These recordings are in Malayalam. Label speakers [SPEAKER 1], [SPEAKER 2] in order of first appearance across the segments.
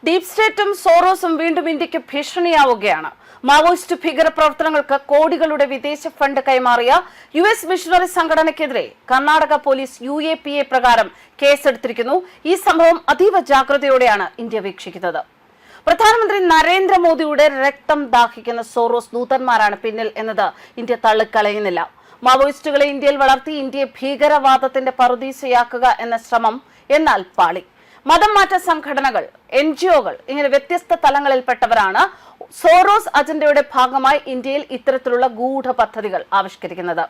[SPEAKER 1] ഡീപ് സ്റ്റേറ്റും സോറോസും വീണ്ടും ഇന്ത്യക്ക് ഭീഷണിയാവുകയാണ്. മാവോയിസ്റ്റ് ഭീകര പ്രവർത്തനങ്ങൾക്ക് കോടികളുടെ വിദേശ ഫണ്ട് കൈമാറിയ US മിഷണറി സംഘടനയ്ക്കെതിരെ കർണാടക പോലീസ് UAPA പ്രകാരം കേസെടുത്തിരിക്കുന്നു. ഈ സംഭവം അതീവ ജാഗ്രതയോടെയാണ് ഇന്ത്യ വീക്ഷിക്കുന്നത്. പ്രധാനമന്ത്രി നരേന്ദ്രമോദിയുടെ രക്തം ദാഹിക്കുന്ന സോറോസ് ദൂതന്മാരാണ് പിന്നിൽ എന്നത് ഇന്ത്യ തള്ളിക്കളയുന്നില്ല. മാവോയിസ്റ്റുകളെ ഇന്ത്യയിൽ വളർത്തി ഇന്ത്യയെ ഭീകരവാദത്തിന്റെ പറുദീസയാക്കുക എന്ന ശ്രമം എന്നാൽ പാളി. മതം മാറ്റ സംഘടനകൾ, NGOകൾ ഇങ്ങനെ വ്യത്യസ്ത തലങ്ങളിൽപ്പെട്ടവരാണ് സോറോസ് അജണ്ടയുടെ ഭാഗമായി ഇന്ത്യയിൽ ഇത്തരത്തിലുള്ള ഗൂഢ പദ്ധതികൾ ആവിഷ്കരിക്കുന്നത്.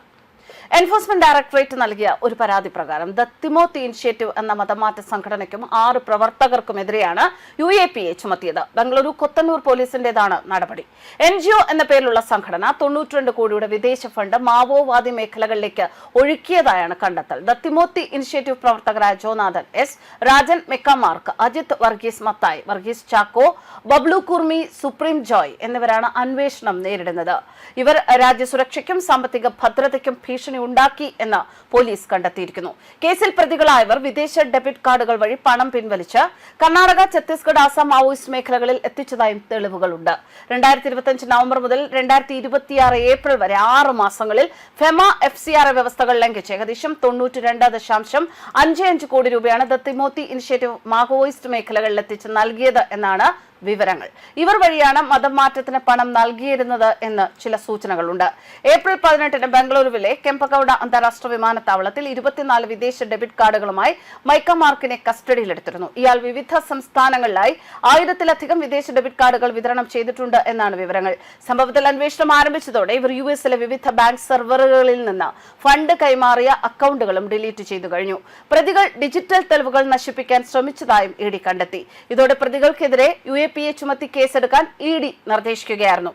[SPEAKER 1] എൻഫോഴ്സ്മെന്റ് ഡയറക്ടറേറ്റ് നൽകിയ ഒരു പരാതി പ്രകാരം ദ തിമോത്തി ഇനിഷ്യേറ്റീവ് എന്ന മതമാറ്റ സംഘടനയ്ക്കും 6 പ്രവർത്തകർക്കുമെതിരെയാണ് UAPA ചുമത്തിയത്. ബംഗളൂരു കൊത്തന്നൂർ പോലീസിന്റേതാണ് നടപടി. NGO എന്ന പേരിലുള്ള സംഘടന 92 കോടിയുടെ വിദേശ ഫണ്ട് മാവോവാദി മേഖലകളിലേക്ക് ഒഴുക്കിയതായാണ് കണ്ടെത്തൽ. ദ തിമോത്തി ഇനിഷ്യേറ്റീവ് പ്രവർത്തകരായ Jonathan S, Rajan Micah Mark, Ajith Varghese Mathai, Varghese Chacko, Bablu Kurmi, Supreme Joy എന്നിവരാണ് അന്വേഷണം നേരിടുന്നത്. ഇവർ രാജ്യസുരക്ഷയ്ക്കും സാമ്പത്തിക ഭദ്രതയ്ക്കും ഭീഷണി ഉണ്ടാക്കി എന്ന് പോലീസ് കണ്ടെത്തിയിരിക്കുന്നു. കേസിൽ പ്രതികളായവർ വിദേശ ഡെബിറ്റ് കാർഡുകൾ വഴി പണം പിൻവലിച്ച് കർണാടക, ഛത്തീസ്ഗഡ്, ആസാം മാവോയിസ്റ്റ് മേഖലകളിൽ എത്തിച്ചതായും തെളിവുകളുണ്ട്. 2025 നവംബർ മുതൽ 2026 ഏപ്രിൽ വരെ 6 മാസങ്ങളിൽ FEMA FCRA വ്യവസ്ഥകൾ ലംഘിച്ച് ഏകദേശം 92.55 കോടി രൂപയാണ് ദ തിമോത്തി ഇനിഷ്യേറ്റീവ് മാവോയിസ്റ്റ് മേഖലകളിൽ എത്തിച്ച് നൽകിയത് എന്നാണ് വിവരങ്ങൾ. ഇവർ വഴിയാണ് മതം മാറ്റത്തിന് പണം നൽകിയിരുന്നത് എന്ന് ചില സൂചനകളുണ്ട്. ഏപ്രിൽ 18 ബംഗളൂരുവിലെ കെമ്പഗൌഡ അന്താരാഷ്ട്ര വിമാനത്താവളത്തിൽ 24 വിദേശ ഡെബിറ്റ് കാർഡുകളുമായി മൈക്കമാർക്കിനെ കസ്റ്റഡിയിലെടുത്തിരുന്നു. ഇയാൾ വിവിധ സംസ്ഥാനങ്ങളിലായി 1000-ലധികം വിദേശ ഡെബിറ്റ് കാർഡുകൾ വിതരണം ചെയ്തിട്ടുണ്ട് എന്നാണ് വിവരങ്ങൾ. സംഭവത്തിൽ അന്വേഷണം ആരംഭിച്ചതോടെ ഇവർ US-ലെ വിവിധ ബാങ്ക് സെർവറുകളിൽ നിന്ന് ഫണ്ട് കൈമാറിയ അക്കൗണ്ടുകളും ഡിലീറ്റ് ചെയ്തു കഴിഞ്ഞു. പ്രതികൾ ഡിജിറ്റൽ തെളിവുകൾ നശിപ്പിക്കാൻ ശ്രമിച്ചതായും ED കണ്ടെത്തി. ഇതോടെ പ്രതികൾക്കെതിരെ UAPA ചുമത്തി കേസെടുക്കാൻ ED നിർദ്ദേശിക്കുകയായിരുന്നു.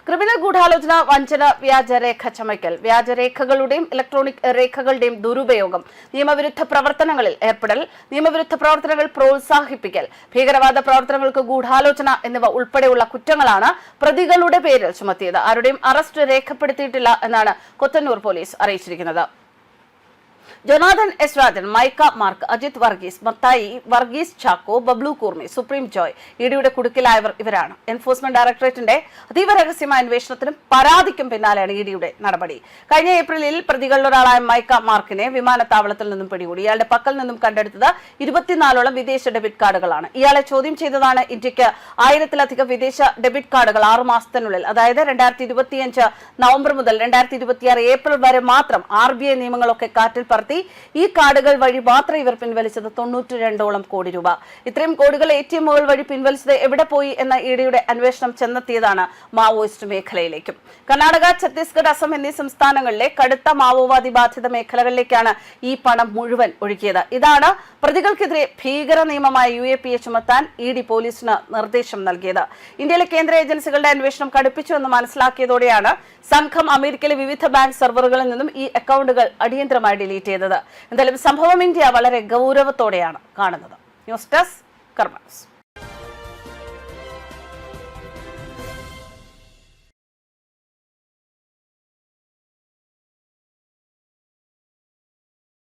[SPEAKER 1] ക്രിമിനൽ ഗൂഢാലോചന, വഞ്ചന, വ്യാജരേഖ ചമയ്ക്കൽ, വ്യാജരേഖകളുടെയും ഇലക്ട്രോണിക് രേഖകളുടെയും ദുരുപയോഗം, നിയമവിരുദ്ധ പ്രവർത്തനങ്ങളിൽ ഏർപ്പെടൽ, നിയമവിരുദ്ധ പ്രവർത്തനങ്ങൾ പ്രോത്സാഹിപ്പിക്കൽ, ഭീകരവാദ പ്രവർത്തനങ്ങൾക്ക് ഗൂഢാലോചന എന്നിവ ഉൾപ്പെടെയുള്ള കുറ്റങ്ങളാണ് പ്രതികളുടെ പേരിൽ ചുമത്തിയത്. ആരുടെയും അറസ്റ്റ് രേഖപ്പെടുത്തിയിട്ടില്ല എന്നാണ് കൊത്തന്നൂർ പോലീസ് അറിയിച്ചിരിക്കുന്നത്. Jonathan S, Rajan, Micah Mark, Ajith Varghese Mathai, Varghese Chacko, Bablu Kurmi, Supreme Joy EDയുടെ കുടുക്കിലായവർ ഇവരാണ്. എൻഫോഴ്സ്മെന്റ് ഡയറക്ടറേറ്റിന്റെ അതീവ രഹസ്യമായ അന്വേഷണത്തിനും പരാതിക്കും പിന്നാലെയാണ് EDയുടെ നടപടി. കഴിഞ്ഞ ഏപ്രിലിൽ പ്രതികളിലൊരാളായ മൈക്ക മാർക്കിനെ വിമാനത്താവളത്തിൽ നിന്നും പിടികൂടി. ഇയാളുടെ പക്കൽ നിന്നും കണ്ടെടുത്തത് 24ഓളം വിദേശ ഡെബിറ്റ് കാർഡുകളാണ്. ഇയാളെ ചോദ്യം ചെയ്തതാണ് ഇന്ത്യക്ക് 1000-ലധികം വിദേശ ഡെബിറ്റ് കാർഡുകൾ 6 മാസത്തിനുള്ളിൽ, അതായത് 2025 നവംബർ മുതൽ 2026 ഏപ്രിൽ വരെ മാത്രം RBI നിയമങ്ങളൊക്കെ കാറ്റിൽ പറത്തി ഈ കാർഡുകൾ വഴി മാത്രം ഇവർ പിൻവലിച്ചത് 92ഓളം കോടി രൂപ. ഇത്രയും കോടികൾ ATMകൾ വഴി പിൻവലിച്ചത് എവിടെ പോയി എന്ന EDയുടെ അന്വേഷണം ചെന്നെത്തിയതാണ് മാവോയിസ്റ്റ് മേഖലയിലേക്കും. കർണാടക, ഛത്തീസ്ഗഡ്, അസം എന്നീ സംസ്ഥാനങ്ങളിലെ കടുത്ത മാവോവാദി ബാധിത മേഖലകളിലേക്കാണ് ഈ പണം മുഴുവൻ ഒഴുക്കിയത്. ഇതാണ് പ്രതികൾക്കെതിരെ ഭീകര നിയമമായ UAPA ചുമത്താൻ ED പോലീസിന് നിർദ്ദേശം നൽകിയത്. ഇന്ത്യയിലെ കേന്ദ്ര ഏജൻസികളുടെ അന്വേഷണം കടുപ്പിച്ചു എന്ന് മനസ്സിലാക്കിയതോടെയാണ് സംഘം അമേരിക്കയിലെ വിവിധ ബാങ്ക് സെർവറുകളിൽ നിന്നും ഈ അക്കൗണ്ടുകൾ അടിയന്തരമായി ഡിലീറ്റ് ചെയ്തത്. എന്തായാലും സംഭവം ഇന്ത്യ വളരെ ഗൗരവത്തോടെയാണ് കാണുന്നത്. ന്യൂസ് ഡെസ്ക് കർമ്മ.